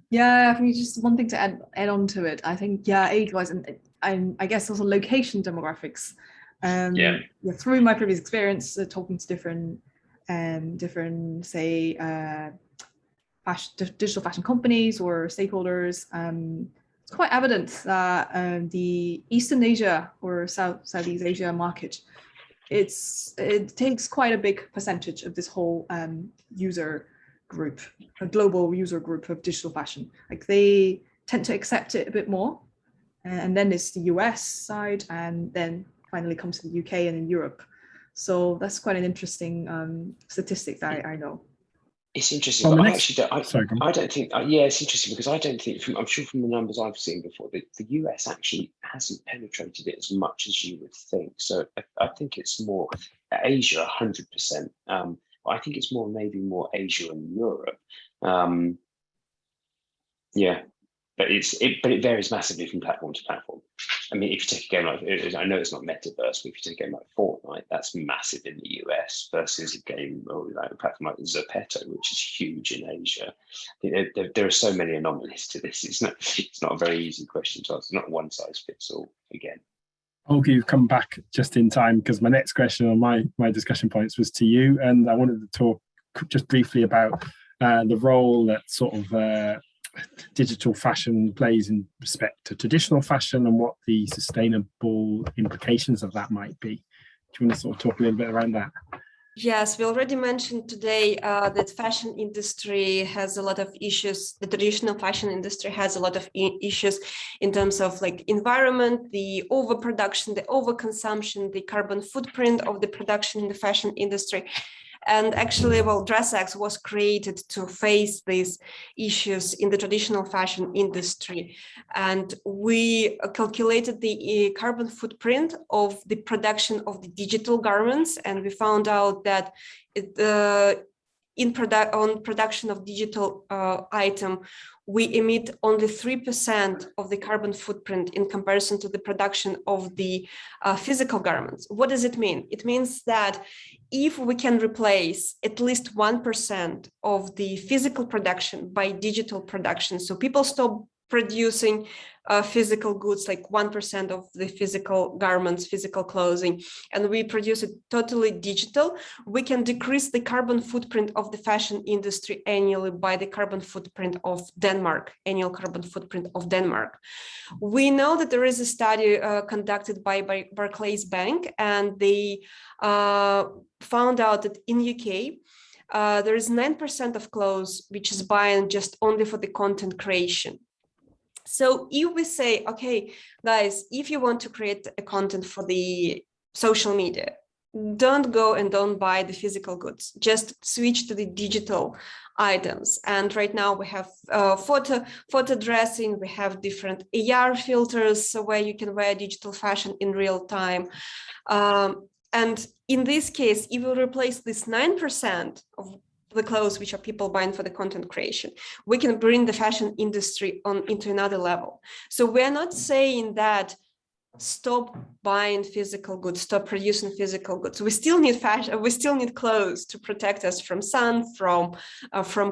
Yeah, I think just one thing to add on to it. I think, yeah, age-wise, and I guess also location demographics. Through my previous experience talking to different say digital fashion companies or stakeholders, it's quite evident that the Eastern Asia or Southeast Asia market, it takes quite a big percentage of this whole user group, a global user group of digital fashion. Like, they tend to accept it a bit more, and then it's the US side, and then finally comes to the UK and in Europe. So that's quite an interesting statistic that I know. It's interesting. But I don't think. Yeah, it's interesting because I don't think. I'm sure from the numbers I've seen before, the US actually hasn't penetrated it as much as you would think. So I think it's more Asia, 100%. I think it's maybe more Asia and Europe. Yeah, but it varies massively from platform to platform. I mean, if you take a game like, I know it's not Metaverse, but if you take a game like Fortnite, that's massive in the US versus a game or like a platform like Zepeto, which is huge in Asia. There are so many anomalies to this. It's not a very easy question to answer. Not one size fits all again. Olga, you've come back just in time, because my next question on my discussion points was to you, and I wanted to talk just briefly about the role that sort of digital fashion plays in respect to traditional fashion and what the sustainable implications of that might be. Do you want to sort of talk a little bit around that? Yes, we already mentioned today that fashion industry has a lot of issues. The traditional fashion industry has a lot of issues in terms of like environment, the overproduction, the overconsumption, the carbon footprint of the production in the fashion industry. And actually, well, DRESSX was created to face these issues in the traditional fashion industry. And we calculated the carbon footprint of the production of the digital garments. And we found out that on production of digital item, we emit only 3% of the carbon footprint in comparison to the production of the physical garments. What does it mean? It means that if we can replace at least 1% of the physical production by digital production, so people stop producing physical goods, like 1% of the physical garments, physical clothing, and we produce it totally digital, we can decrease the carbon footprint of the fashion industry annually by the carbon footprint of Denmark, annual carbon footprint of Denmark. We know that there is a study conducted by Barclays Bank, and they found out that in UK, there is 9% of clothes which is buying just only for the content creation. So if we say, okay, guys, if you want to create a content for the social media, don't go and don't buy the physical goods, just switch to the digital items. And right now we have photo dressing, we have different AR filters where you can wear digital fashion in real time. And in this case, if we replace this 9% of the clothes which are people buying for the content creation, we can bring the fashion industry into another level. So we're not saying that stop buying physical goods, stop producing physical goods. We still need fashion, we still need clothes to protect us from sun, from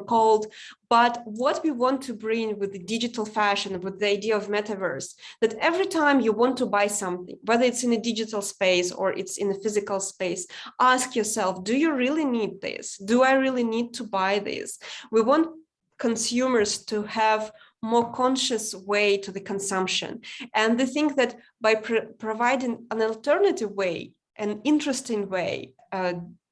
cold. But what we want to bring with the digital fashion, with the idea of metaverse, that every time you want to buy something, whether it's in a digital space or it's in a physical space, ask yourself, do you really need this? Do I really need to buy this? We want consumers to have more conscious way to the consumption. And they think that by providing an alternative way, an interesting way,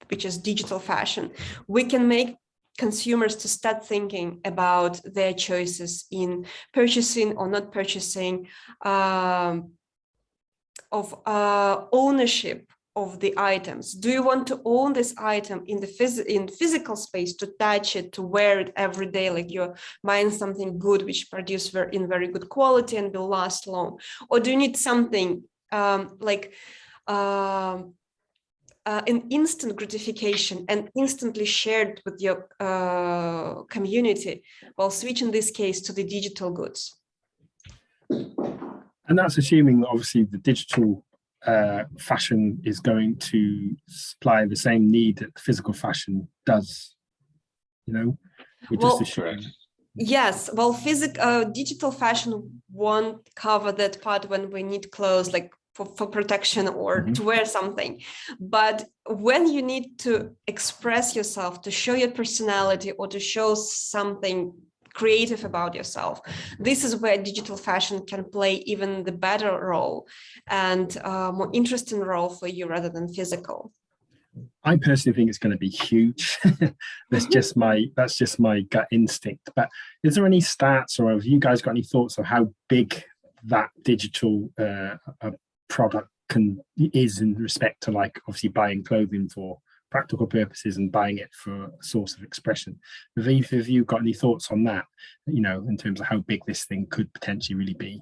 which is digital fashion, we can make consumers to start thinking about their choices in purchasing or not purchasing, of ownership of the items. Do you want to own this item in the physical space, to touch it, to wear it every day, like you're buying something good which produced in very good quality and will last long? Or do you need something like an instant gratification and instantly shared with your community? Well, switch in this case to the digital goods. And that's assuming that obviously the digital fashion is going to supply the same need that the physical fashion does, you know? We're just assuming. Yes, well, digital fashion won't cover that part when we need clothes, like for protection or to wear something. But when you need to express yourself, to show your personality or to show something creative about yourself, this is where digital fashion can play even the better role and more interesting role for you rather than physical. I personally think it's going to be huge. that's just my gut instinct. But is there any stats, or have you guys got any thoughts of how big that digital product is in respect to, like, obviously buying clothing for practical purposes and buying it for a source of expression? Have either of you got any thoughts on that, you know, in terms of how big this thing could potentially really be?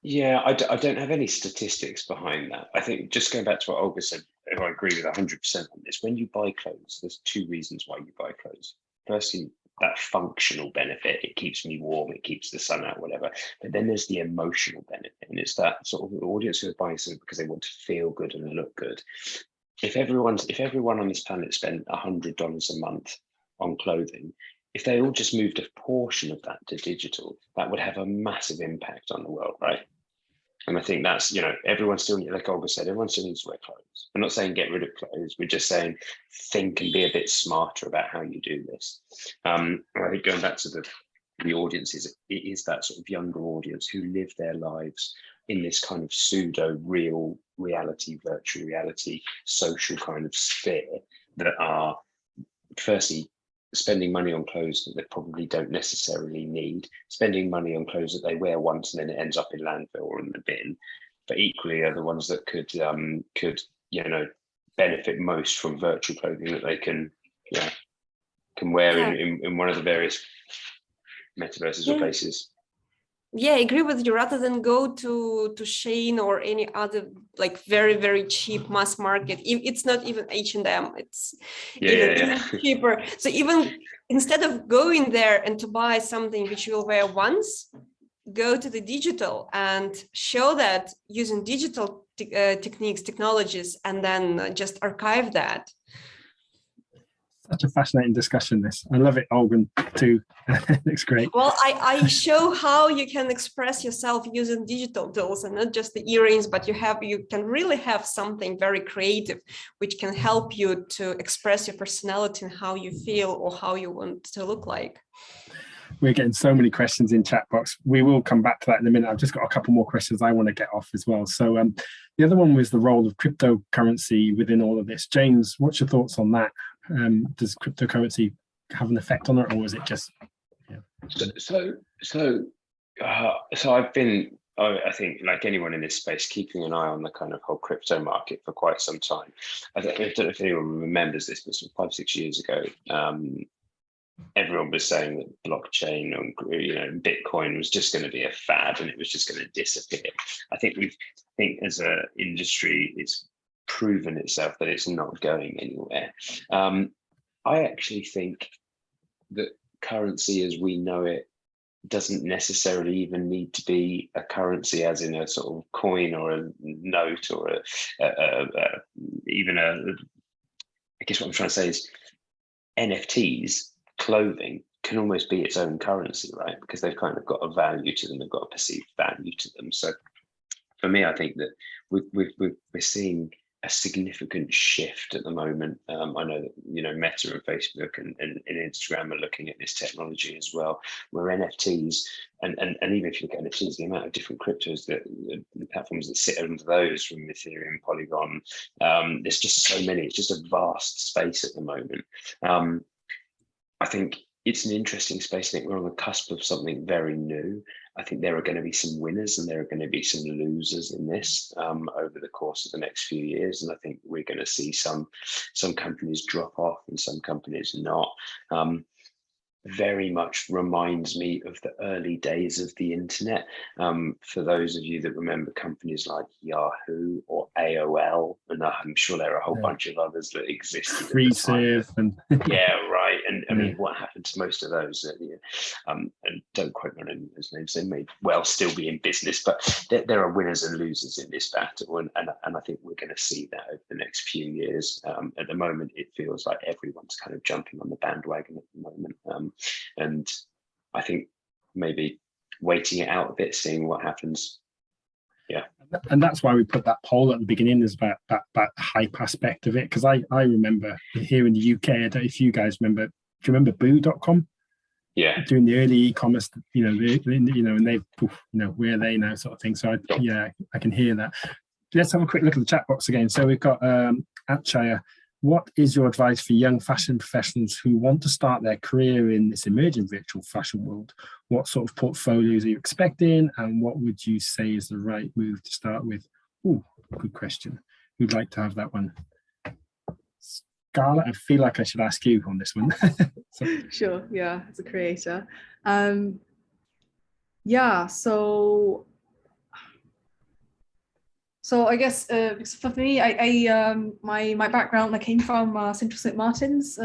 Yeah, I don't have any statistics behind that. I think, just going back to what Olga said, I agree with 100% on this. When you buy clothes, there's two reasons why you buy clothes. Firstly, that functional benefit, it keeps me warm, it keeps the sun out, whatever. But then there's the emotional benefit, and it's that sort of audience who are buying something because they want to feel good and look good. If everyone on this planet spent $100 a month on clothing, if they all just moved a portion of that to digital, that would have a massive impact on the world, right? And I think that's, everyone still, like Olga said, everyone still needs to wear clothes. I'm not saying get rid of clothes. We're just saying think and be a bit smarter about how you do this. I think going back to the audiences, it is that sort of younger audience who live their lives in this kind of pseudo real reality, virtual reality, social kind of sphere that are firstly spending money on clothes that they probably don't necessarily need, spending money on clothes that they wear once and then it ends up in landfill or in the bin, but equally are the ones that could benefit most from virtual clothing that they can wear in one of the various metaverses or places. Yeah, I agree with you. Rather than go to Shein or any other like very, very cheap mass market, it's not even H&M, it's even cheaper. So even instead of going there and to buy something which you'll wear once, go to the digital and show that using digital technologies, and then just archive that. Such a fascinating discussion, this. I love it, Olga, too. It's great. Well, I show how you can express yourself using digital tools and not just the earrings, but you can really have something very creative, which can help you to express your personality and how you feel or how you want to look like. We're getting so many questions in chat box. We will come back to that in a minute. I've just got a couple more questions I want to get off as well. So the other one was the role of cryptocurrency within all of this. James, what's your thoughts on that? Does cryptocurrency have an effect on it, or is it just? So I've been, I think, like anyone in this space, keeping an eye on the kind of whole crypto market for quite some time. I don't know if anyone remembers this, but 5-6 years ago, everyone was saying that blockchain and Bitcoin was just going to be a fad and it was just going to disappear. I think as an industry, it's proven itself that it's not going anywhere. I actually think that currency as we know it doesn't necessarily even need to be a currency as in a sort of coin or a note or I guess what I'm trying to say is NFTs, clothing, can almost be its own currency, right? Because they've kind of got a value to them, they've got a perceived value to them. So for me, I think that we're seeing a significant shift at the moment. I know that Meta and Facebook and Instagram are looking at this technology as well, where NFTs and even if you look at NFTs, the amount of different cryptos that the platforms that sit under those, from Ethereum, Polygon, there's just so many. It's just a vast space at the moment. I think it's an interesting space. I think we're on the cusp of something very new. I think there are going to be some winners and there are going to be some losers in this over the course of the next few years. And I think we're going to see some companies drop off and some companies not. Very much reminds me of the early days of the internet. For those of you that remember companies like Yahoo or AOL, and I'm sure there are a whole bunch of others that existed. FreeServe and yeah, right. And I mean, what happened to most of those? And don't quote me on any of those names. They may well still be in business, but there are winners and losers in this battle, and I think we're going to see that over the next few years. At the moment, it feels like everyone's kind of jumping on the bandwagon at the moment. And I think maybe waiting it out a bit, seeing what happens. Yeah. And that's why we put that poll at the beginning, is about that hype aspect of it. Because I remember here in the UK, I don't know if you guys remember, do you remember boo.com? Yeah. Doing the early e-commerce, and they've, where are they now, sort of thing. So I can hear that. Let's have a quick look at the chat box again. So we've got Atchaya. What is your advice for young fashion professionals who want to start their career in this emerging virtual fashion world? What sort of portfolios are you expecting, and what would you say is the right move to start with? Oh, good question. Who'd like to have that one? Scarlett, I feel like I should ask you on this one. Sure, yeah, as a creator. So I guess for me, my background, I came from Central St Martin's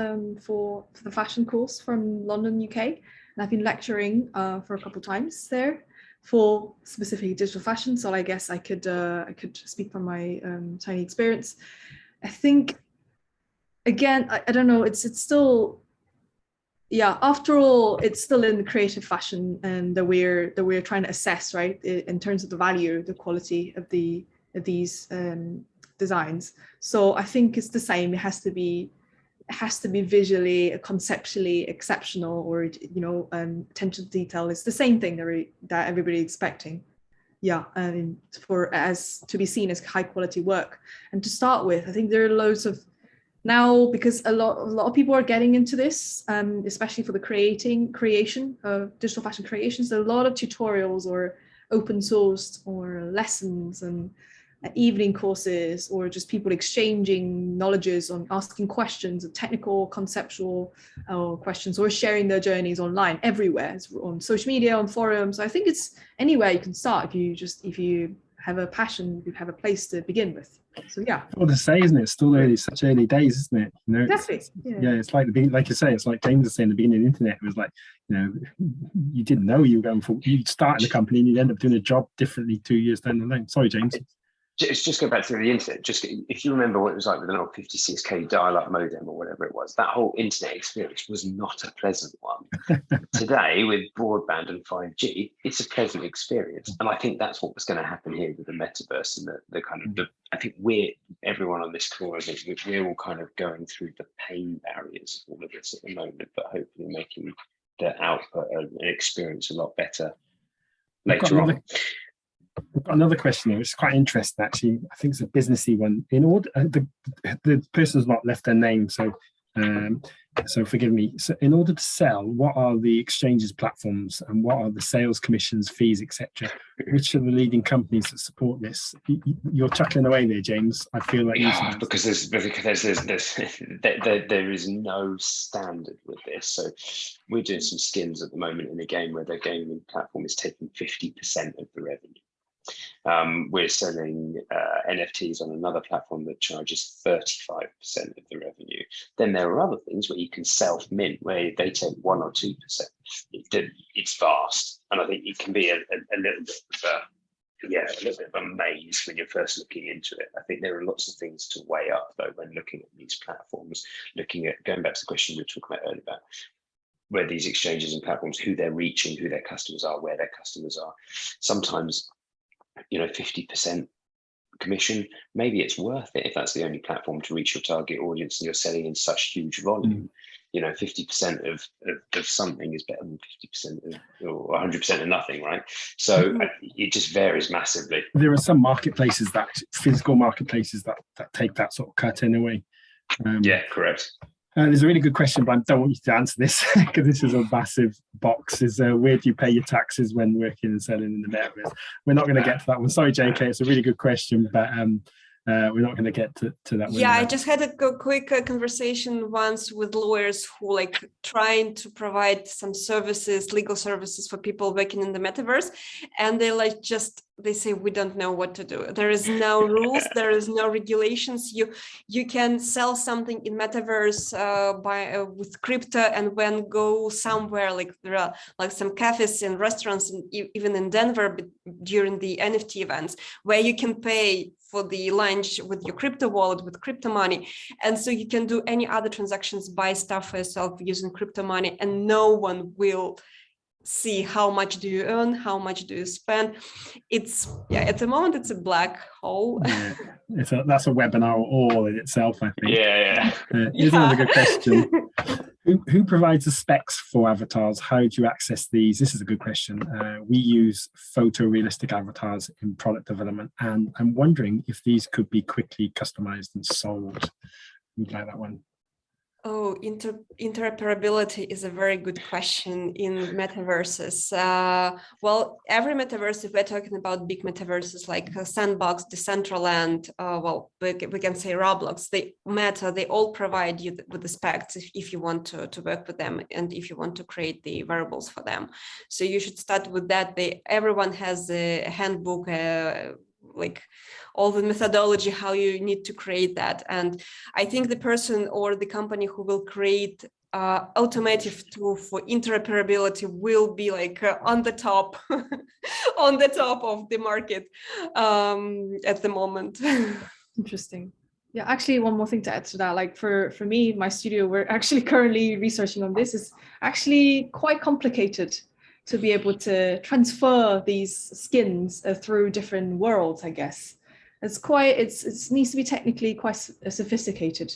for the fashion course from London, UK, and I've been lecturing for a couple of times there for specifically digital fashion. So I guess I could speak from my tiny experience. I think, again, I don't know, it's still, yeah, after all, it's still in the creative fashion and that we're trying to assess, right, in terms of the value, the quality of these designs. So I think it's the same. It has to be visually, conceptually exceptional, or attention to detail. It's the same thing that everybody expecting. Yeah, for as to be seen as high quality work. And to start with, I think there are loads of now, because a lot of people are getting into this, especially for the creation of digital fashion creations. There are a lot of tutorials or open sourced or lessons and evening courses, or just people exchanging knowledges on asking questions, technical, conceptual questions, or sharing their journeys online everywhere, on social media, on forums. I think it's anywhere you can start if you have a passion, you have a place to begin with. So yeah. All to say, isn't it? It's still early, such early days, isn't it? You know, exactly. It's like like you say, it's like James was saying, the beginning of the internet. It was like, you didn't know you were going for. You start in the company and you end up doing a job differently 2 years down the line. Sorry, James. It's just go back to the internet. Just if you remember what it was like with an old 56k dial-up modem or whatever it was, that whole internet experience was not a pleasant one. Today, with broadband and 5G, it's a pleasant experience, and I think that's what was going to happen here with the metaverse and the kind of I think everyone on this call, I think we're all kind of going through the pain barriers of all of this at the moment, but hopefully making the output and experience a lot better later on. We've got another question here, which is quite interesting, actually. I think it's a businessy one. In order, the person's not left their name, so forgive me. So, in order to sell, what are the exchanges platforms, and what are the sales commissions, fees, etc.? Which are the leading companies that support this? You're chuckling away there, James. I feel like because there is no standard with this. So we're doing some skins at the moment in a game where their gaming platform is taking 50% of the revenue. We're selling NFTs on another platform that charges 35% of the revenue. Then there are other things where you can self-mint, where they take 1 or 2%. It's vast, and I think it can be a little bit of a maze when you're first looking into it. I think there are lots of things to weigh up though when looking at these platforms. Going back to the question we were talking about earlier about where these exchanges and platforms, who they're reaching, who their customers are, where their customers are. Sometimes 50% commission, maybe it's worth it if that's the only platform to reach your target audience and you're selling in such huge volume. 50% of something is better than 50% or 100% of nothing, right? So it just varies massively. There are some marketplaces, physical marketplaces that take that sort of cut in a way. Yeah, correct. There's a really good question, but I don't want you to answer this because this is a massive box. Where do you pay your taxes when working and selling in the metaverse? We're not going to get to that one. Sorry, JK, it's a really good question, but we're not going to get to that one. Yeah, I just had a quick conversation once with lawyers who trying to provide some services, legal services for people working in the metaverse, and they say we don't know what to do. There is no rules, there is no regulations. You can sell something in metaverse with crypto, and when go somewhere there are some cafes and restaurants, and even in Denver during the NFT events where you can pay for the lunch with your crypto wallet, with crypto money. And so you can do any other transactions, buy stuff for yourself using crypto money, and no one will see how much do you earn, how much do you spend. At the moment it's a black hole. Yeah, that's a webinar all in itself, I think. Here's another good question. Who provides the specs for avatars? How do you access these? This is a good question. We use photorealistic avatars in product development, and I'm wondering if these could be quickly customized and sold. Who'd like that one? Oh, interoperability is a very good question in metaverses. Well, every metaverse, if we're talking about big metaverses like Sandbox, Decentraland, we can say Roblox, they all provide you with the specs if you want to work with them and if you want to create the variables for them. So you should start with that. Everyone has a handbook, all the methodology, how you need to create that. And I think the person or the company who will create automotive tool for interoperability will be on the top of the market at the moment. Interesting. Yeah, actually, one more thing to add to that. Like for me, my studio, we're actually currently researching on this. It's actually quite complicated to be able to transfer these skins through different worlds, I guess. It needs to be technically quite sophisticated.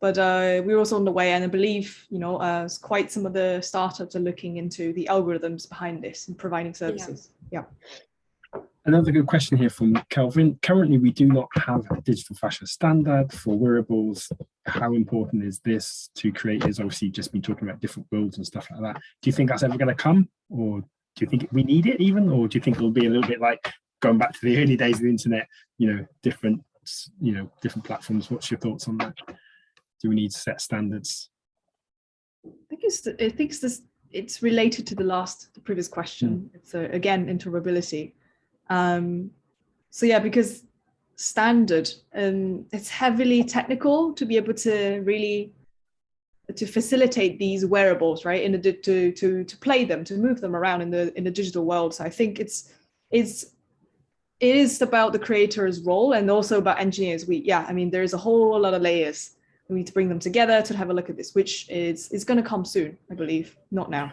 But we're also on the way, and I believe, quite some of the startups are looking into the algorithms behind this and providing services. Yeah. Another good question here from Kelvin. Currently, we do not have a digital fashion standard for wearables. How important is this to creators? Obviously, just been talking about different worlds and stuff like that. Do you think that's ever going to come? Or do you think we need it even? Or do you think it'll be a little bit like going back to the early days of the internet, different platforms? What's your thoughts on that? Do we need to set standards? I think it's related to the previous question. It's again, interoperability. So yeah, because standard, it's heavily technical to be able to really facilitate these wearables, right? To play them, to move them around in the digital world. So I think it is about the creator's role and also about engineers. There's a whole lot of layers. We need to bring them together to have a look at this, which is going to come soon, I believe, not now.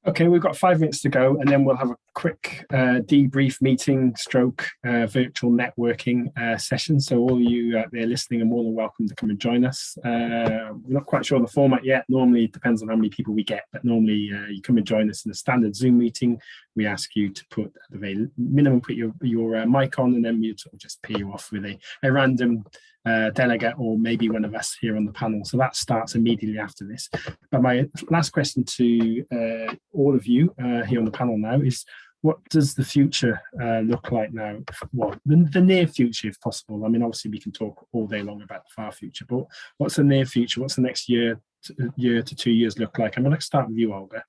Okay, we've got 5 minutes to go, and then we'll have a quick debrief meeting virtual networking session. So all of you out there listening are more than welcome to come and join us. We're not quite sure the format yet. Normally it depends on how many people we get, but normally you come and join us in a standard Zoom meeting. We ask you to put at the very minimum, put your mic on, and then we sort of just peer you off with a random delegate or maybe one of us here on the panel. So that starts immediately after this. But my last question to all of you here on the panel now is, what does the future look like now? Well, the near future, if possible. I mean, obviously we can talk all day long about the far future, but what's the near future? What's the next year to 2 years look like? I'm going to start with you, Olga,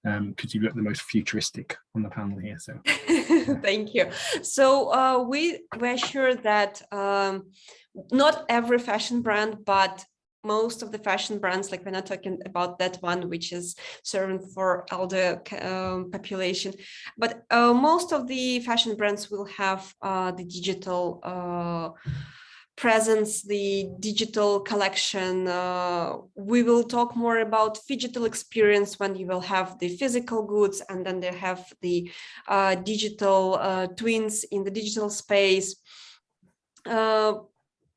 because you look the most futuristic on the panel here. So thank you. So we're sure that not every fashion brand, but most of the fashion brands, like we're not talking about that one which is serving for older population, but most of the fashion brands will have the digital presence, the digital collection. We will talk more about digital experience when you will have the physical goods, and then they have the digital twins in the digital space.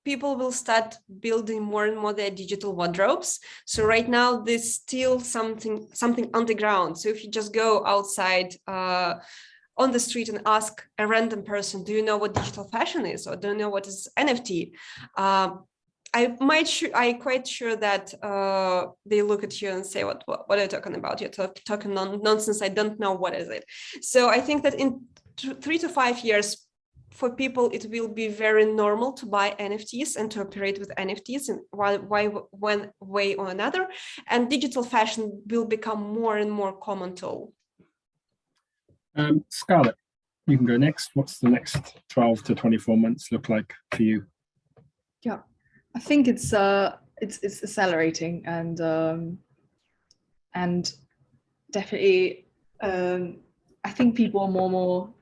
People will start building more and more their digital wardrobes. So right now there's still something underground. So if you just go outside on the street and ask a random person, do you know what digital fashion is, or do you know what is NFT? I'm quite sure that they look at you and say, what are you talking about? You're talking nonsense. I don't know what is it. So I think that in 3 to 5 years, for people, it will be very normal to buy NFTs and to operate with NFTs in one way or another. And digital fashion will become more and more common tool. Scarlett, you can go next. What's the next 12 to 24 months look like for you? Yeah, I think it's accelerating, and definitely I think people are more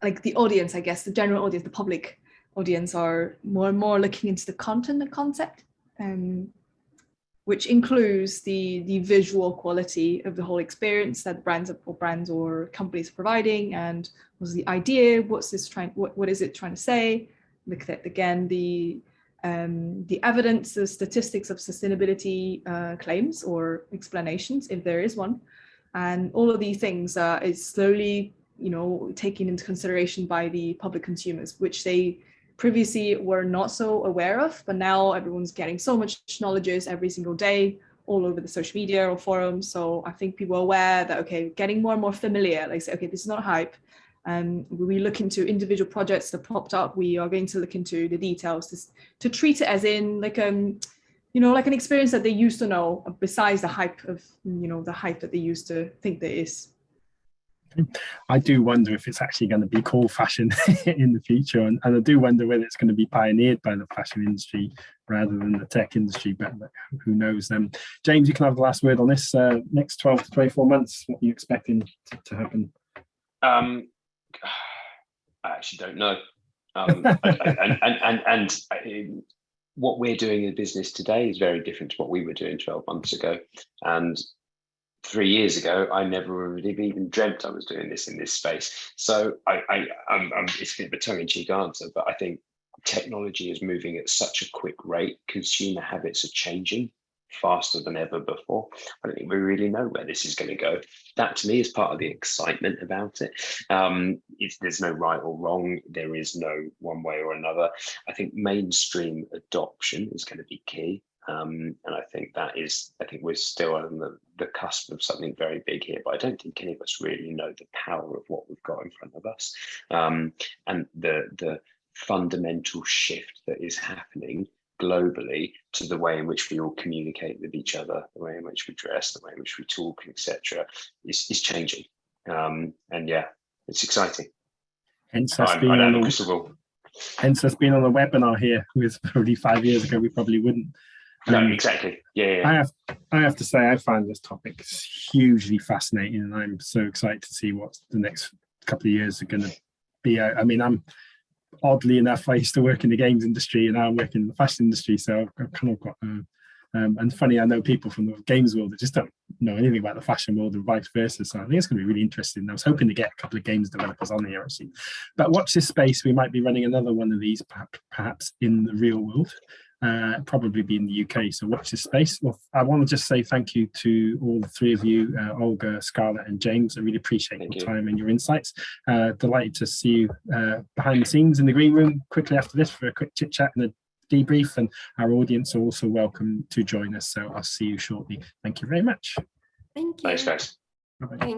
like the audience, I guess, the general audience, the public audience are more and more looking into the content and concept, which includes the visual quality of the whole experience that brands or companies are providing, and what's the idea, what is it trying to say. Look at again the evidence, the statistics of sustainability claims or explanations, if there is one, and all of these things is slowly taken into consideration by the public consumers, which they previously were not so aware of, but now everyone's getting so much knowledge every single day all over the social media or forums. So I think people are aware that, okay, getting more and more familiar, like say, okay, this is not hype. And we look into individual projects that popped up, we are going to look into the details to treat it as in like like an experience that they used to know, besides the hype of the hype that they used to think there is. I do wonder if it's actually going to be called fashion in the future, and I do wonder whether it's going to be pioneered by the fashion industry rather than the tech industry, but who knows. James, you can have the last word on this. Next 12 to 24 months, what are you expecting to happen? I actually don't know. what we're doing in business today is very different to what we were doing 12 months ago. And 3 years ago, I never would have even dreamt I was doing this in this space. So it's a bit of a tongue-in-cheek answer, but I think technology is moving at such a quick rate. Consumer habits are changing faster than ever before. I don't think we really know where this is going to go. That to me is part of the excitement about it. There's no right or wrong. There is no one way or another. I think mainstream adoption is going to be key. And I think we're still on the cusp of something very big here, but I don't think any of us really know the power of what we've got in front of us. And the fundamental shift that is happening globally to the way in which we all communicate with each other, the way in which we dress, the way in which we talk, etc., is changing. And yeah, it's exciting. Hence Hence us being on a webinar here, with probably 5 years ago, we probably wouldn't. No, exactly. Yeah. I have to say, I find this topic hugely fascinating, and I'm so excited to see what the next couple of years are going to be. I mean, oddly enough, I used to work in the games industry, and now I'm working in the fashion industry. So I've kind of got, and funny, I know people from the games world that just don't know anything about the fashion world and vice versa. So I think it's going to be really interesting. I was hoping to get a couple of games developers on here actually. But watch this space. We might be running another one of these perhaps in the real world. Probably be in the UK, so watch this space. Well, I want to just say thank you to all the three of you, Olga, Scarlett and James. I really appreciate your time and your insights. Delighted to see you behind the scenes in the green room quickly after this for a quick chit chat and a debrief, and our audience are also welcome to join us, so I'll see you shortly. Thank you very much. Thank you. Thanks guys. Bye-bye.